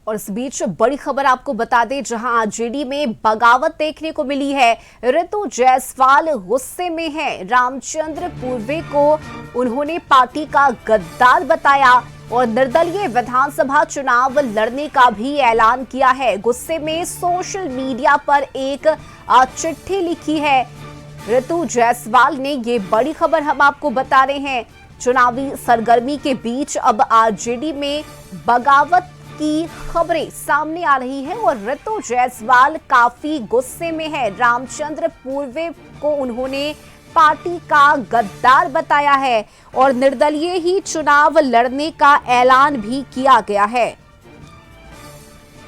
और इस बीच बड़ी खबर आपको बता दें, जहां आरजेडी में बगावत देखने को मिली है। ऋतु जायसवाल गुस्से में है। रामचंद्र पूर्वे को उन्होंने पार्टी का गद्दार बताया और निर्दलीय विधानसभा चुनाव लड़ने का भी ऐलान किया है। गुस्से में सोशल मीडिया पर एक चिट्ठी लिखी है ऋतु जायसवाल ने। ये बड़ी खबर हम आपको बता रहे हैं। चुनावी सरगर्मी के बीच अब आरजेडी में बगावत की खबरें सामने आ रही है और ऋतु जायसवाल काफी गुस्से में है। रामचंद्र पूर्वे को उन्होंने पार्टी का गद्दार बताया है और निर्दलीय ही चुनाव लड़ने का ऐलान भी किया गया है।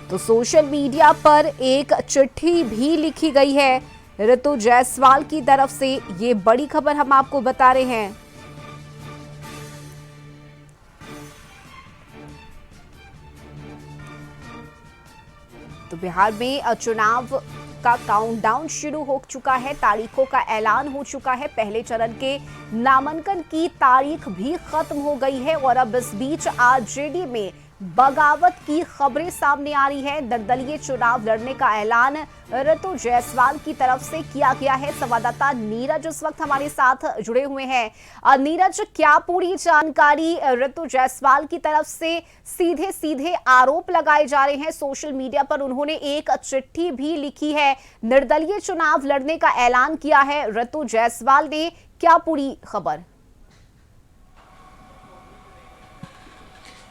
तो सोशल मीडिया पर एक चिट्ठी भी लिखी गई है ऋतु जायसवाल की तरफ से। ये बड़ी खबर हम आपको बता रहे हैं। तो बिहार में चुनाव का काउंटडाउन शुरू हो चुका है। तारीखों का ऐलान हो चुका है। पहले चरण के नामांकन की तारीख भी खत्म हो गई है और अब इस बीच आरजेडी में बगावत की खबरें सामने आ रही है। निर्दलीय चुनाव लड़ने का ऐलान ऋतु जायसवाल की तरफ से किया गया है। संवाददाता नीरज उस वक्त हमारे साथ जुड़े हुए हैं। नीरज, क्या पूरी जानकारी? ऋतु जायसवाल की तरफ से सीधे सीधे आरोप लगाए जा रहे हैं। सोशल मीडिया पर उन्होंने एक चिट्ठी भी लिखी है। निर्दलीय चुनाव लड़ने का ऐलान किया है ऋतु जायसवाल ने। क्या पूरी खबर?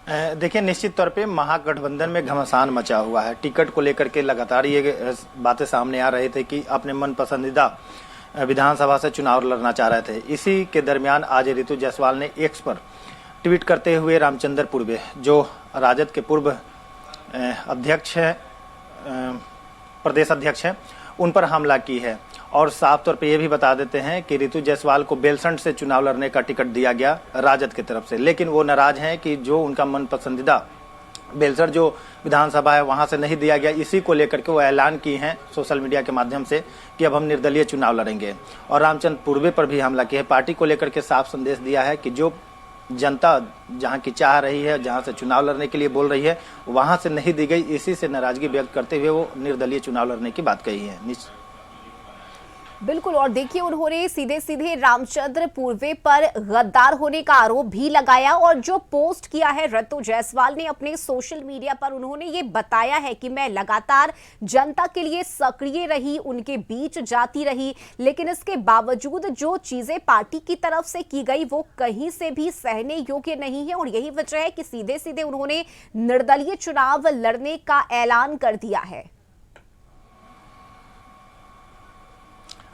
देखिए, निश्चित तौर पे महागठबंधन में घमासान मचा हुआ है। टिकट को लेकर के लगातार ये बातें सामने आ रहे थे कि अपने मन पसंदीदा विधानसभा से चुनाव लड़ना चाह रहे थे। इसी के दरमियान आज ऋतु जायसवाल ने एक्स पर ट्वीट करते हुए रामचंद्र पूर्वे, जो राजद के पूर्व अध्यक्ष हैं, प्रदेश अध्यक्ष हैं, उन पर हमला की है और साफ तौर पे ये भी बता देते हैं कि ऋतु जायसवाल को बेलसंड से चुनाव लड़ने का टिकट दिया गया राजद की तरफ से, लेकिन वो नाराज हैं कि जो उनका मन पसंदीदा बेलसंड जो विधानसभा है वहां से नहीं दिया गया। इसी को लेकर के वो ऐलान की हैं सोशल मीडिया के माध्यम से कि अब हम निर्दलीय चुनाव लड़ेंगे और रामचंद्र पूर्वे पर भी हमला किया है। पार्टी को लेकर के साफ संदेश दिया है कि जो जनता जहां की चाह रही है, जहां से चुनाव लड़ने के लिए बोल रही है, वहां से नहीं दी गई। इसी से नाराजगी व्यक्त करते हुए वो निर्दलीय चुनाव लड़ने की बात कही है। बिल्कुल, और देखिए उन्होंने सीधे सीधे रामचंद्र पूर्वे पर गद्दार होने का आरोप भी लगाया और जो पोस्ट किया है ऋतु जायसवाल ने अपने सोशल मीडिया पर, उन्होंने ये बताया है कि मैं लगातार जनता के लिए सक्रिय रही, उनके बीच जाती रही, लेकिन इसके बावजूद जो चीजें पार्टी की तरफ से की गई वो कहीं से भी सहने योग्य नहीं है और यही वजह है कि सीधे सीधे उन्होंने निर्दलीय चुनाव लड़ने का ऐलान कर दिया है।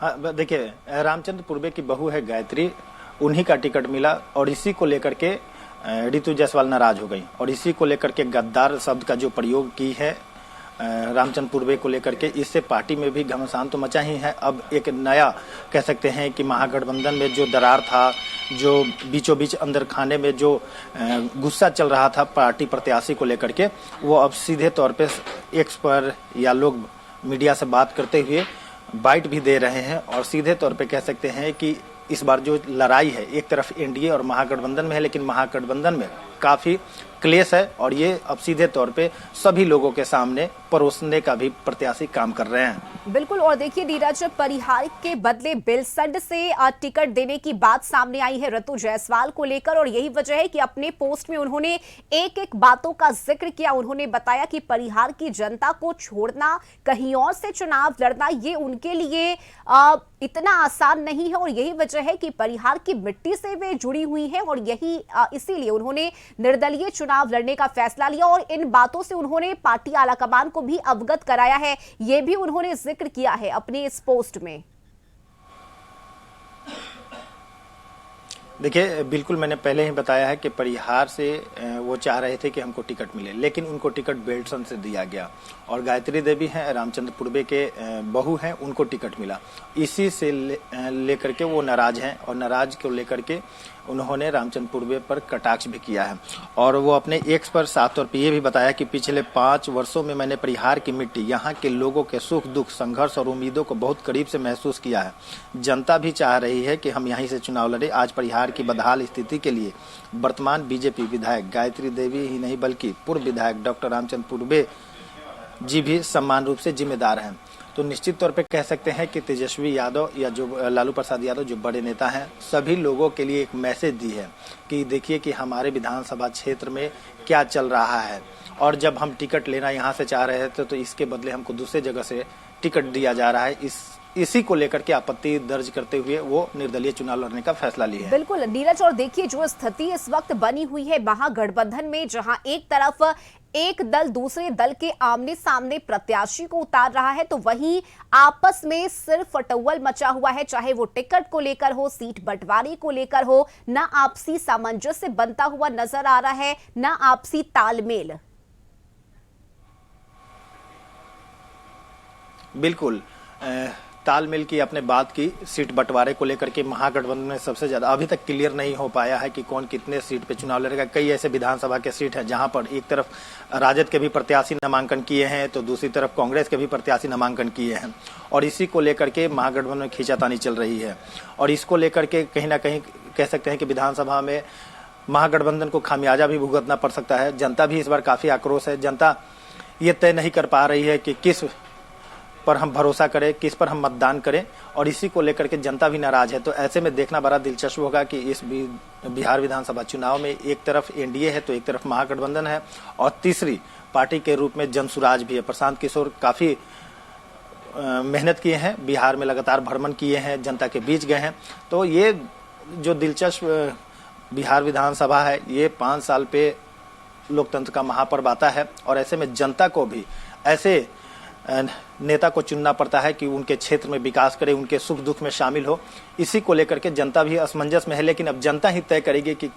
हाँ, देखिए, रामचंद्र पूर्वे की बहू है गायत्री, उन्हीं का टिकट मिला और इसी को लेकर के ऋतु जायसवाल नाराज हो गई और इसी को लेकर के गद्दार शब्द का जो प्रयोग की है रामचंद्र पूर्वे को लेकर के, इससे पार्टी में भी घमासान तो मचा ही है। अब एक नया कह सकते हैं कि महागठबंधन में जो दरार था, जो बीचों बीच अंदर खाने में जो गुस्सा चल रहा था पार्टी प्रत्याशी को लेकर के, वो अब सीधे तौर पे एक्स पर या लोग मीडिया से बात करते हुए बाइट भी दे रहे हैं और सीधे तौर पे कह सकते हैं कि इस बार जो लड़ाई है एक तरफ एनडीए और महागठबंधन में है, लेकिन महागठबंधन में काफी क्लेश है और ये अब सीधे तौर पे सभी लोगों के सामने परोसने का भी प्रत्याशी काम कर रहे हैं। बिल्कुल, और देखिए नीरज, परिहार के बदले बेलसंड से टिकट देने की बात सामने आई है ऋतु जायसवाल को लेकर और यही वजह है कि अपने पोस्ट में उन्होंने एक एक बातों का जिक्र किया। उन्होंने बताया कि परिहार की जनता को छोड़ना, कहीं और से चुनाव लड़ना, ये उनके लिए इतना आसान नहीं है और यही वजह है कि परिहार की मिट्टी से वे जुड़ी हुई हैं और यही इसीलिए उन्होंने निर्दलीय चुनाव लड़ने का फैसला लिया और इन बातों से उन्होंने पार्टी आलाकमान को भी अवगत कराया है। यह भी उन्होंने जिक्र किया है अपने इस पोस्ट में। देखिए, बिल्कुल मैंने पहले ही बताया है कि परिहार से वो चाह रहे थे कि हमको टिकट मिले, लेकिन उनको टिकट बेलसंड से दिया गया और गायत्री देवी हैं, रामचंद्र पूर्वे के बहू हैं, उनको टिकट मिला। इसी से लेकर के वो नाराज हैं और नाराज को लेकर के उन्होंने रामचंद्र पूर्वे पर कटाक्ष भी किया है और वो अपने एक्स पर साफ तौर पर यह भी बताया कि पिछले 5 वर्षों में मैंने परिहार की मिट्टी, यहाँ के लोगों के सुख दुख, संघर्ष और उम्मीदों को बहुत करीब से महसूस किया है। जनता भी चाह रही है कि हम यहीं से चुनाव लड़े। आज परिहार की बदहाल स्थिति के लिए वर्तमान बीजेपी विधायक गायत्री देवी ही नहीं बल्कि पूर्व विधायक डॉक्टर रामचंद्र पूर्वे जी भी समान रूप से जिम्मेदार हैं। तो निश्चित तौर पे कह सकते हैं कि तेजस्वी यादव या जो लालू प्रसाद यादव जो बड़े नेता हैं, सभी लोगों के लिए एक मैसेज दी है कि देखिए कि हमारे विधानसभा क्षेत्र में क्या चल रहा है और जब हम टिकट लेना यहाँ से चाह रहे थे तो इसके बदले हमको दूसरे जगह से टिकट दिया जा रहा है। इसी को लेकर के आपत्ति दर्ज करते हुए वो निर्दलीय चुनाव लड़ने का फैसला लिया है। बिल्कुल नीरज, और देखिए जो स्थिति इस वक्त बनी हुई है महागठबंधन में, जहां एक तरफ एक दल दूसरे दल के आमने सामने प्रत्याशी को उतार रहा है, तो वहीं आपस में सिर्फ फटौवल मचा हुआ है, चाहे वो टिकट को लेकर हो, सीट बंटवारे को लेकर हो। ना आपसी सामंजस्य बनता हुआ नजर आ रहा है, ना आपसी तालमेल। बिल्कुल तालमेल की आपने बात की। सीट बंटवारे को लेकर के महागठबंधन में सबसे ज्यादा अभी तक क्लियर नहीं हो पाया है कि कौन कितने सीट पे चुनाव लड़ेगा। कई ऐसे विधानसभा के सीट हैं जहां पर एक तरफ राजद के भी प्रत्याशी नामांकन किए हैं तो दूसरी तरफ कांग्रेस के भी प्रत्याशी नामांकन किए हैं और इसी को लेकर के महागठबंधन में खींचातानी चल रही है और इसको लेकर के कहीं ना कहीं कह सकते हैं कि विधानसभा में महागठबंधन को खामियाजा भी भुगतना पड़ सकता है। जनता भी इस बार काफी आक्रोश है। जनता ये तय नहीं कर पा रही है कि किस पर हम भरोसा करें, किस पर हम मतदान करें और इसी को लेकर के जनता भी नाराज है। तो ऐसे में देखना बड़ा दिलचस्प होगा कि इस बिहार विधानसभा चुनाव में एक तरफ एनडीए है तो एक तरफ महागठबंधन है और तीसरी पार्टी के रूप में जनसुराज भी है। प्रशांत किशोर काफी मेहनत किए हैं, बिहार में लगातार भ्रमण किए हैं, जनता के बीच गए हैं। तो ये जो दिलचस्प बिहार विधानसभा है ये 5 साल पे लोकतंत्र का महापर्व आता है और ऐसे में जनता को भी ऐसे नेता को चुनना पड़ता है कि उनके क्षेत्र में विकास करे, उनके सुख दुख में शामिल हो। इसी को लेकर के जनता भी असमंजस में है, लेकिन अब जनता ही तय करेगी कि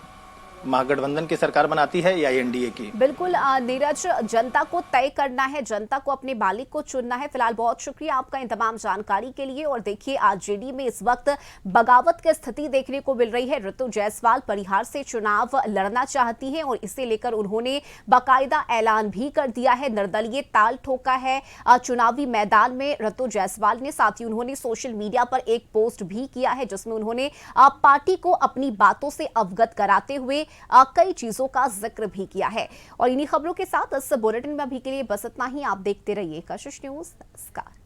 महागठबंधन की सरकार बनाती है या एनडीए की। बिल्कुल नीरज, जनता को तय करना है, जनता को अपने मालिक को चुनना है। फिलहाल बहुत शुक्रिया आपका इन तमाम जानकारी के लिए। और देखिए आरजेडी में इस वक्त बगावत की स्थिति देखने को मिल रही है। ऋतु जायसवाल परिहार से चुनाव लड़ना चाहती हैं और इसे लेकर उन्होंने बाकायदा ऐलान भी कर दिया है, निर्दलीय ताल ठोका है चुनावी मैदान में ऋतु जायसवाल ने। साथ ही उन्होंने सोशल मीडिया पर एक पोस्ट भी किया है जिसमें उन्होंने पार्टी को अपनी बातों से अवगत कराते हुए कई चीजों का जिक्र भी किया है। और इन्हीं खबरों के साथ इस बुलेटिन में अभी के लिए बस इतना ही। आप देखते रहिए कशिश न्यूज। नमस्कार।